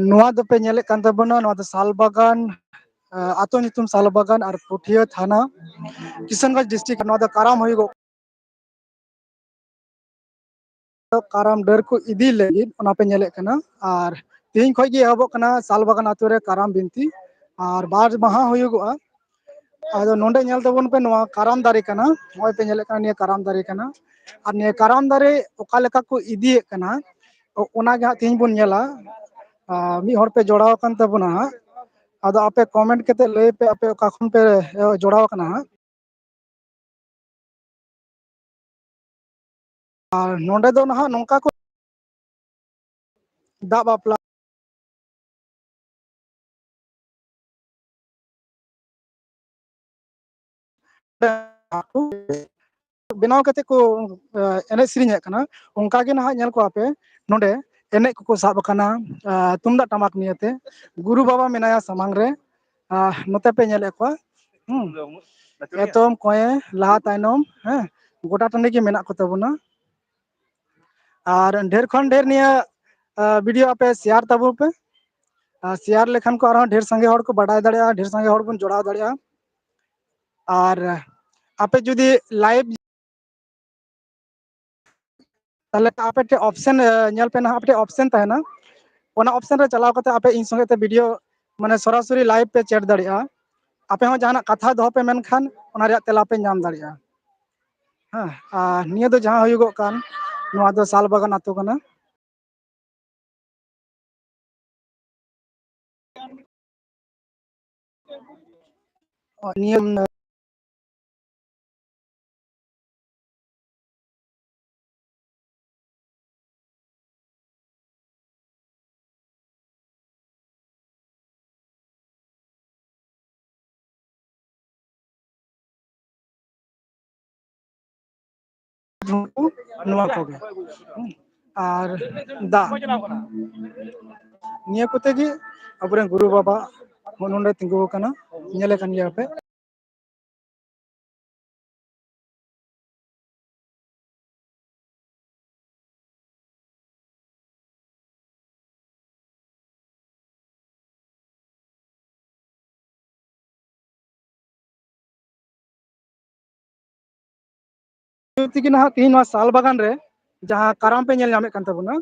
ᱱᱚᱣᱟ ᱫᱚᱯᱮ ᱧᱮᱞᱮᱫ ᱠᱟᱱ ᱛᱟᱵᱚᱱᱟ, ᱱᱚᱣᱟ ᱫᱚ ᱥᱟᱞᱵᱟᱜᱟᱱ ᱟᱛᱳ ᱧᱩᱛᱩᱢ ᱥᱟᱞᱵᱟᱜᱟᱱ ᱟᱨ ᱯᱩᱴᱷᱤᱭᱟᱹ ᱛᱷᱟᱱᱟ ᱠᱤᱥᱟᱱᱜᱚᱸᱡᱽ ᱰᱤᱥᱴᱨᱤक्ᱴ। ᱱᱚᱣᱟ ᱫᱚ ᱠᱟᱨᱟᱢ ᱦᱩᱭᱩᱜᱚᱜ ᱠᱟᱨᱟᱢ ᱰᱟᱹᱨ ᱠᱚ ᱤᱫᱤ ᱞᱟᱹᱜᱤᱫ ᱚᱱᱟ ᱯᱮ ᱧᱮᱞᱮᱫ ᱠᱟᱱᱟ। ᱟᱨ ᱛᱮᱦᱤᱧ ᱠᱷᱚᱡ ᱜᱮ ᱮᱦᱚᱵᱚᱜ ᱠᱟᱱᱟ ᱥᱟᱞᱵᱟᱜᱟᱱ ᱟᱛᱳ ᱨᱮ ᱠᱟᱨᱟᱢ ᱵᱤᱱᱛᱤ, ᱟᱨ 2 ᱢᱟᱦᱟ ᱦᱩᱭᱩᱜᱚᱜᱼᱟ। ᱟᱫᱚ ᱱᱚᱰᱮ ᱧᱮᱞ ᱛᱟᱵᱚᱱ ᱯᱮ, ᱱᱚᱣᱟ ᱠᱟᱨᱟᱢ ᱫᱟᱨᱮ ᱠᱟᱱᱟ, ᱱᱚᱜᱼᱚᱭ ᱯᱮ ᱧᱮᱞᱮᱫ ᱠᱟᱱᱟ, ᱱᱤᱭᱟᱹ ᱠᱟᱨᱟᱢ ᱫᱟᱨᱮ ᱠᱟᱱᱟ। ᱟᱨ ᱱᱤᱭᱟᱹ ᱠᱟᱨᱟᱢ ᱫᱟᱨᱮ ᱚᱠᱟ ᱞᱮᱠᱟ ᱠᱚ ᱤᱫᱤᱭᱮᱫ ᱠᱟᱱᱟ, ᱚᱱᱟᱜᱮ ᱦᱟᱸᱜ ᱛᱮᱦᱤᱧ ᱵᱚᱱ ᱧᱮᱞᱟ। ᱢᱤᱫ ᱦᱚᱲ ᱯᱮ ᱡᱚᱲᱟᱣ ᱟᱠᱟᱱ ᱛᱟᱵᱚᱱᱟ ᱦᱟᱸᱜ, ᱟᱫᱚ ᱟᱯᱮ ᱠᱚᱢᱮᱱᱴ ᱠᱟᱛᱮᱫ ᱞᱟᱹᱭ ᱯᱮ ᱟᱯᱮ ᱚᱠᱟ ᱠᱷᱚᱱ ᱯᱮ ᱡᱚᱲᱟᱣ ᱟᱠᱟᱱᱟ ᱦᱟᱸᱜ। ᱟᱨ ᱱᱚᱰᱮ ᱫᱚ ᱱᱟᱦᱟᱜ ᱱᱚᱝᱠᱟ ᱠᱚ ᱫᱟᱜ ᱵᱟᱯᱞᱟ ᱵᱮᱱᱟᱣ ᱠᱟᱛᱮ ᱠᱚ ᱮᱱᱮᱡ ᱥᱮᱨᱮᱧᱮᱫ ᱠᱟᱱᱟ। ᱚᱱᱠᱟ ᱜᱮ ᱱᱟᱦᱟᱜ ᱧᱮᱞ ᱠᱚᱣᱟ ᱯᱮ ᱱᱚᱰᱮ ᱮᱱᱮᱡ ᱠᱚᱠᱚ ᱥᱟᱵ ᱟᱠᱟᱱᱟ ᱛᱩᱢᱫᱟᱜ ᱴᱟᱢᱟᱠ ᱱᱤᱭᱮᱛᱮ। ᱜᱩᱨᱩ ᱵᱟᱵᱟ ᱢᱮᱱᱟᱭᱟ ᱥᱟᱢᱟᱝ ᱨᱮ, ᱱᱚᱛᱮ ᱯᱮ ᱧᱮᱞᱮᱫ ᱠᱚᱣᱟ, ᱮᱛᱚᱢ ᱠᱚᱸᱭᱮ ᱞᱟᱦᱟ ᱛᱟᱭᱱᱚᱢ ᱦᱮᱸ, ᱜᱚᱴᱟ ᱴᱟᱺᱰᱤ ᱜᱮ ᱢᱮᱱᱟᱜ ᱠᱚ ᱛᱟᱵᱚᱱᱟ। ᱟᱨ ᱰᱷᱮᱨ ᱠᱷᱚᱱ ᱰᱷᱮᱨ ᱱᱤᱭᱟᱹ ᱵᱷᱤᱰᱤᱭᱳ ᱟᱯᱮ ᱥᱮᱭᱟᱨ ᱛᱟᱵᱚᱱ ᱯᱮ। ᱥᱮᱭᱟᱨ ᱞᱮᱠᱷᱟᱱ ᱠᱚ ᱟᱨᱦᱚᱸ ᱰᱷᱮᱨ ᱥᱟᱸᱜᱮ ᱦᱚᱲ ᱠᱚ ᱵᱟᱰᱟᱭ ᱫᱟᱲᱮᱭᱟᱜᱼᱟ, ᱰᱷᱮᱨ ᱥᱟᱸᱜᱮ ᱦᱚᱲ ᱵᱚᱱ ᱡᱚᱲᱟᱣ ᱫᱟᱲᱮᱭᱟᱜᱼᱟ। ᱟᱨ ᱟᱯᱮ ᱡᱩᱫᱤ ᱞᱟᱭᱤᱵᱷ ᱛᱟᱦᱚᱞᱮ ᱟᱯᱮ ᱴᱷᱮᱱ ᱚᱯᱥᱮᱱ ᱧᱮᱞ ᱯᱮ, ᱱᱟᱦᱟᱜ ᱟᱯᱮ ᱴᱷᱮᱱ ᱚᱯᱥᱮᱱ ᱛᱟᱦᱮᱱᱟ। ᱚᱱᱟ ᱚᱯᱥᱮᱱ ᱨᱮ ᱪᱟᱞᱟᱣ ᱠᱟᱛᱮ ᱟᱯᱮ ᱤᱧ ᱥᱚᱸᱜᱮ ᱛᱮ ᱵᱷᱤᱰᱤᱭᱳ ᱢᱟᱱᱮ ᱥᱚᱨᱟᱥᱚᱨᱤ ᱞᱟᱭᱤᱵᱷ ᱯᱮ ᱪᱮᱴ ᱫᱟᱲᱮᱭᱟᱜᱼᱟ। ᱟᱯᱮ ᱦᱚᱸ ᱡᱟᱦᱟᱱᱟᱜ ᱠᱟᱛᱷᱟ ᱫᱚᱦᱚ ᱯᱮ ᱢᱮᱱᱠᱷᱟᱱ ᱚᱱᱟ ᱨᱮᱭᱟᱜ ᱛᱮᱞᱟ ᱯᱮ ᱧᱟᱢ ᱫᱟᱲᱮᱭᱟᱜᱼᱟ। ᱦᱮᱸ, ᱟᱨ ᱱᱤᱭᱟᱹ ᱫᱚ ᱡᱟᱦᱟᱸ ᱦᱩᱭᱩᱜᱚᱜ ᱠᱟᱱ, ᱱᱚᱣᱟ ᱫᱚ ᱥᱟᱞᱵᱟᱜᱟᱱ ᱟᱛᱳ ᱠᱟᱱᱟ। ᱱᱤᱭᱟᱹ ᱱᱚᱣᱟ ᱠᱚᱜᱮ ᱟᱨ ᱫᱟᱜ, ᱱᱤᱭᱟᱹ ᱠᱚᱛᱮ ᱜᱮ ᱟᱵᱚᱨᱮᱱ ᱜᱩᱨᱩ ᱵᱟᱵᱟ ᱱᱚᱰᱮ ᱛᱤᱸᱜᱩ ᱟᱠᱟᱱᱟ, ᱧᱮᱞᱮ ᱠᱟᱱ ᱜᱮᱭᱟ ᱯᱮ। ᱛᱮᱜᱮ ᱱᱟᱦᱟᱜ ᱛᱤᱦᱤᱧ ᱱᱚᱣᱟ ᱥᱟᱞ ᱵᱟᱜᱟᱱ ᱨᱮ ᱡᱟᱦᱟᱸ ᱠᱟᱨᱟᱢ ᱯᱮ ᱧᱮᱞ ᱧᱟᱢᱮᱫ ᱠᱟᱱ ᱛᱟᱵᱚᱱᱟ,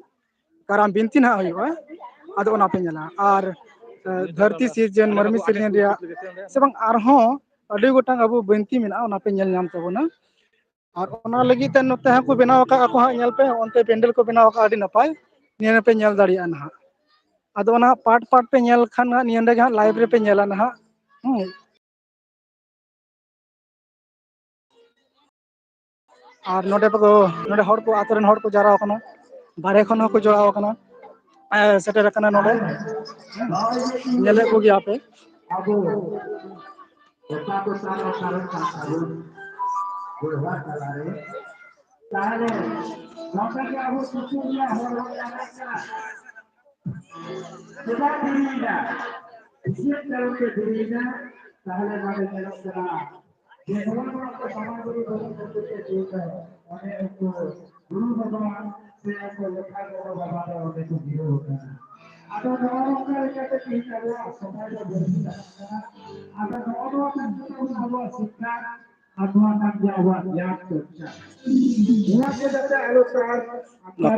ᱠᱟᱨᱟᱢ ᱵᱤᱱᱛᱤ ᱱᱟᱦᱟᱜ ᱦᱩᱭᱩᱜᱼᱟ। ᱟᱫᱚ ᱚᱱᱟ ᱯᱮ ᱧᱮᱞᱟ, ᱟᱨ ᱫᱷᱟᱹᱨᱛᱤ ᱥᱤᱨᱡᱚᱱ ᱢᱟᱹᱱᱢᱤ ᱥᱤᱨᱡᱚᱱ ᱨᱮᱭᱟᱜ ᱥᱮ ᱵᱟᱝ ᱟᱨᱦᱚᱸ ᱟᱹᱰᱤ ᱜᱚᱴᱟᱝ ᱟᱵᱚ ᱵᱤᱱᱛᱤ ᱢᱮᱱᱟᱜᱼᱟ, ᱚᱱᱟ ᱯᱮ ᱧᱮᱞ ᱧᱟᱢ ᱛᱟᱵᱚᱱᱟ। ᱟᱨ ᱚᱱᱟ ᱞᱟᱹᱜᱤᱫ ᱛᱮ ᱱᱚᱛᱮ ᱦᱚᱸᱠᱚ ᱵᱮᱱᱟᱣ ᱟᱠᱟᱫ ᱠᱚ ᱦᱟᱸᱜ, ᱧᱮᱞ ᱯᱮ ᱚᱱᱛᱮ ᱯᱮᱱᱰᱮᱞ ᱠᱚ ᱵᱮᱱᱟᱣ ᱟᱠᱟᱫᱼᱟ ᱟᱹᱰᱤ ᱱᱟᱯᱟᱭ। ᱱᱤᱭᱟᱹ ᱯᱮ ᱧᱮᱞ ᱫᱟᱲᱮᱭᱟᱜᱼᱟ ᱱᱟᱦᱟᱜ। ᱟᱫᱚ ᱚᱱᱟ ᱯᱟᱴ ᱯᱟᱴ ᱯᱮ ᱧᱮᱞ ᱠᱷᱟᱱ ᱱᱤᱭᱟᱹ ᱜᱮ ᱦᱟᱸᱜ ᱞᱟᱭᱤᱵᱷ ᱨᱮᱯᱮ ᱧᱮᱞᱟ ᱱᱟᱦᱟᱜ, ᱦᱮᱸ। ᱟᱨ ᱱᱚᱰᱮ ᱦᱚᱲ ᱠᱚ, ᱟᱛᱳ ᱨᱮᱱ ᱦᱚᱲ ᱠᱚ ᱡᱟᱣᱨᱟ ᱟᱠᱟᱱᱟ, ᱵᱟᱦᱨᱮ ᱠᱷᱚᱱ ᱦᱚᱸᱠᱚ ᱡᱚᱲᱟᱣ ᱟᱠᱟᱱᱟ। ᱥᱮᱴᱮᱨ ᱟᱠᱟᱱᱟ ᱱᱚᱰᱮ, ᱧᱮᱞᱮᱫ ᱠᱚᱜᱮᱭᱟ ᱯᱮ।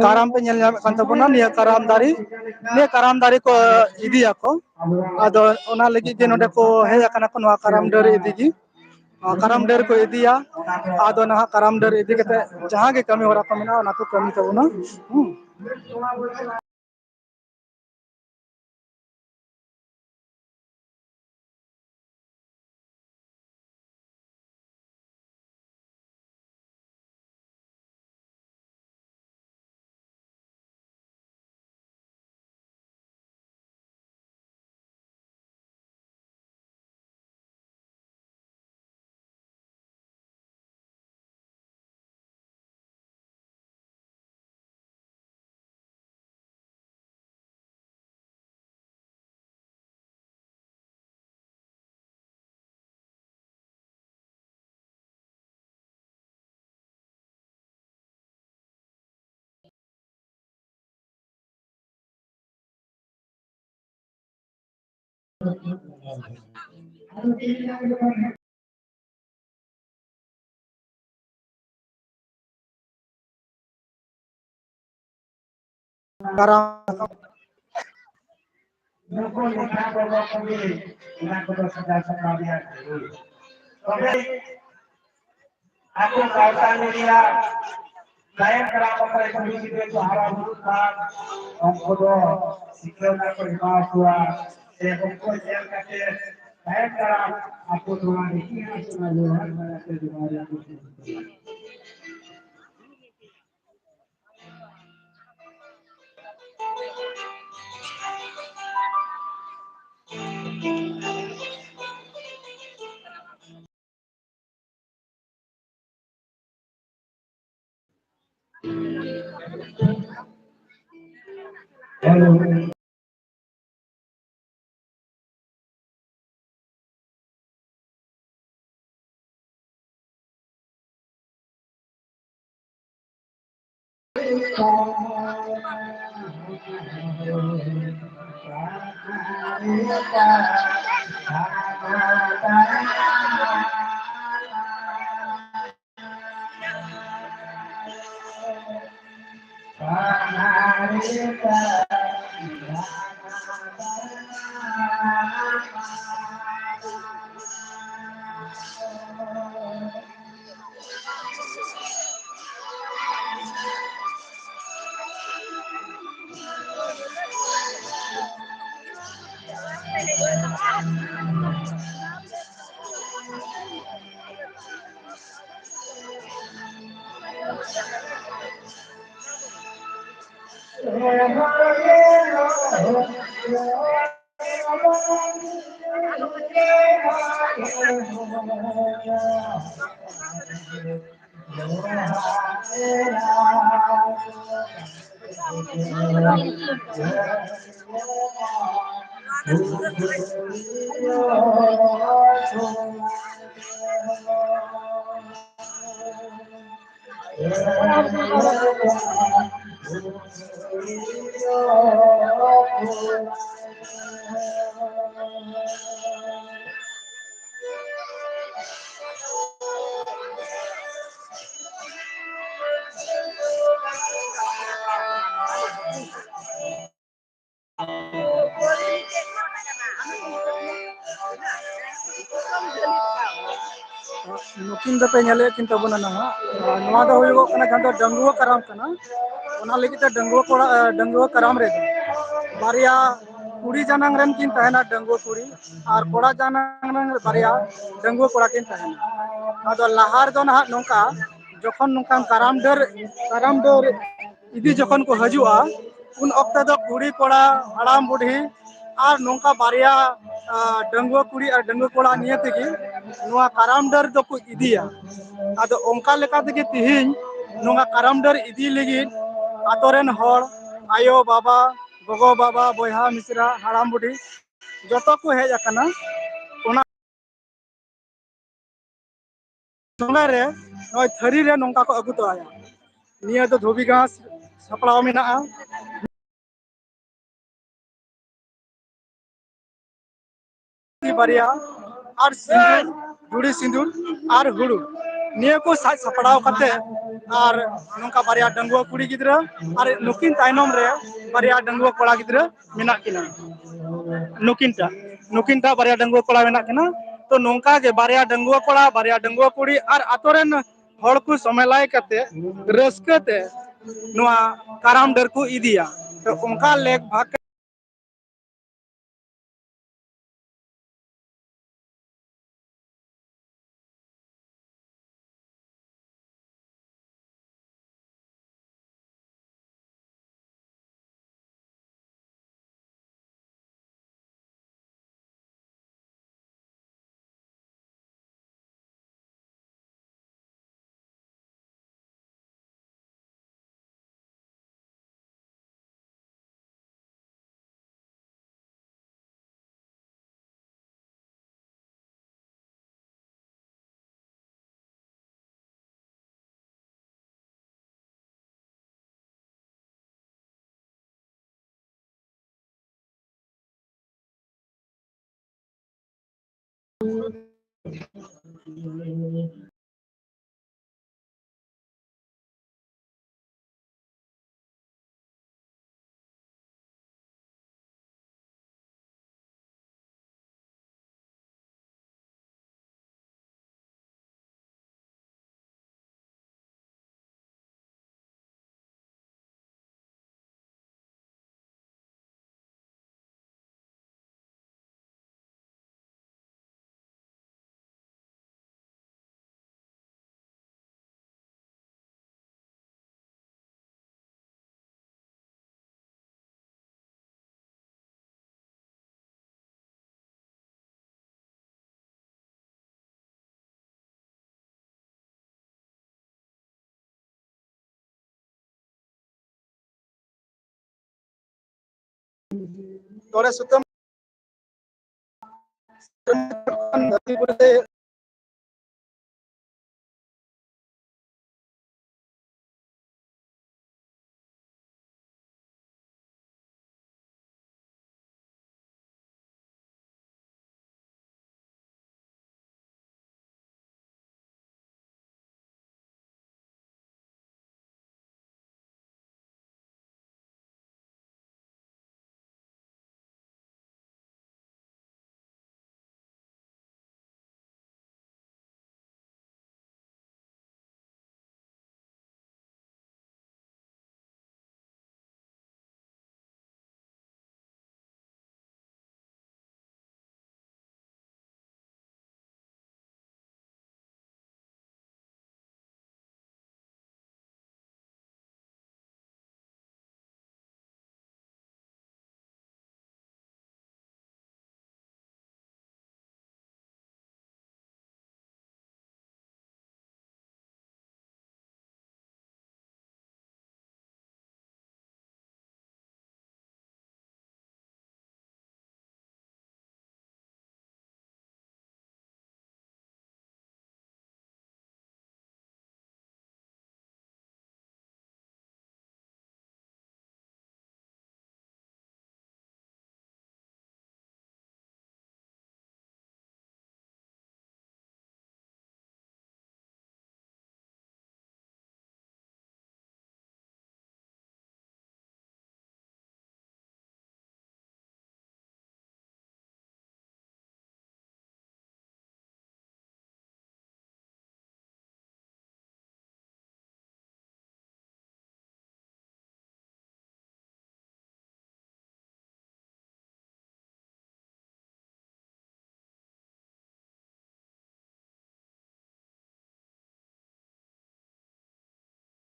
ᱠᱟᱨᱟᱢ ᱯᱮ ᱧᱮᱞ ᱧᱟᱢᱮᱫ ᱠᱟᱱ ᱛᱟᱵᱚᱱᱟ, ᱱᱤᱭᱟᱹ ᱠᱟᱨᱟᱢ ᱫᱟᱨᱮ, ᱱᱤᱭᱟᱹ ᱠᱟᱨᱟᱢ ᱫᱟᱨᱮ ᱠᱚ ᱤᱫᱤᱭᱟᱠᱚ। ᱟᱫᱚ ᱚᱱᱟ ᱞᱟᱹᱜᱤᱫ ᱜᱮ ᱱᱚᱰᱮ ᱠᱚ ᱦᱮᱡ ᱟᱠᱟᱱᱟ ᱠᱚ, ᱱᱚᱣᱟ ᱠᱟᱨᱟᱢ ᱰᱟᱹᱨ ᱤᱫᱤ ᱜᱮ। ᱠᱟᱨᱟᱢ ᱰᱟᱹᱨ ᱠᱚ ᱤᱫᱤᱭᱟ, ᱟᱫᱚ ᱱᱟᱦᱟᱜ ᱠᱟᱨᱟᱢ ᱰᱟᱹᱨ ᱤᱫᱤ ᱠᱟᱛᱮ ᱡᱟᱦᱟᱸ ᱜᱮ ᱠᱟᱹᱢᱤ ᱦᱚᱨᱟ ᱠᱚ ᱢᱮᱱᱟᱜᱼᱟ ᱚᱱᱟ ᱠᱚ ᱠᱟᱹᱢᱤ ᱛᱟᱵᱚᱱᱟ, Karang aku kaitan dia lain kenapa mereka itu haram bukan ongkodo sikil aku bahwa saya ongkod yang kata lain kerana aku tuan ini aku ngajuan mereka di mana aku नुकिन दपे ñale kin tabuna na नवा ᱫᱚ ᱦᱩᱭᱩᱜᱚᱜ ᱠᱟᱱᱟ ᱡᱟᱦᱟᱸ ᱫᱚ ᱰᱟᱺᱜᱩᱣᱟᱹ ᱠᱟᱨᱟᱢ ᱠᱟᱱᱟ ᱚᱱᱟ ᱞᱟᱹᱜᱤᱫ ᱛᱮ ᱰᱟᱺᱜᱩᱣᱟᱹ ᱠᱟᱨᱟᱢ ᱨᱮ बारिया कुड़ी जानang रन किन तहना डंगुआ कुड़ी और कोड़ा जानang रन बारिया डंगुआ कोड़ा किन तहना आदो लाहार दो ना नोंका जखन नोंका काराम डर इदी जखन को हजुआ उन ऑक्टा दो कुड़ी कोड़ा हड़ाम बुढ़ी और नोंका बारिया डंगुआ कुड़ी और डंगुआ कोड़ा निये तेगी नोआ काराम डर दो को इदिया आदो ओंका लेका तेगी तिहिन नोंगा काराम डर इदी लगी आतोरेन हर आयो बाबा gogo baba boyha misra haram budi joto ko hej akana ona songa re noi thari re nongka ko agu to aya niya do dhobi gas saplaw menaa बारिया और सिंदूर जुड़ी सिंदूर और हुड़ू निया को साज सपड़ाव करते और नोंका बारिया डंगुआ कुड़ी गिद्रा और नुकिन ताइनम रे बारिया डंगुआ कोड़ा गिद्रा मेना किना नुकिनटा बारिया डंगुआ कोड़ा मेना किना तो नोंका के बारिया डंगुआ कोड़ा बारिया डंगुआ कुड़ी और आतोरेन हड़ को समेलाय करते रस्कते नोआ काराम डर को इदिया तो उनका लेख भाग ᱛᱚᱲᱮ ᱥᱩᱛᱟᱹᱢ ᱫᱷᱟᱹᱨᱛᱤ ᱯᱩᱨᱤ ᱛᱮ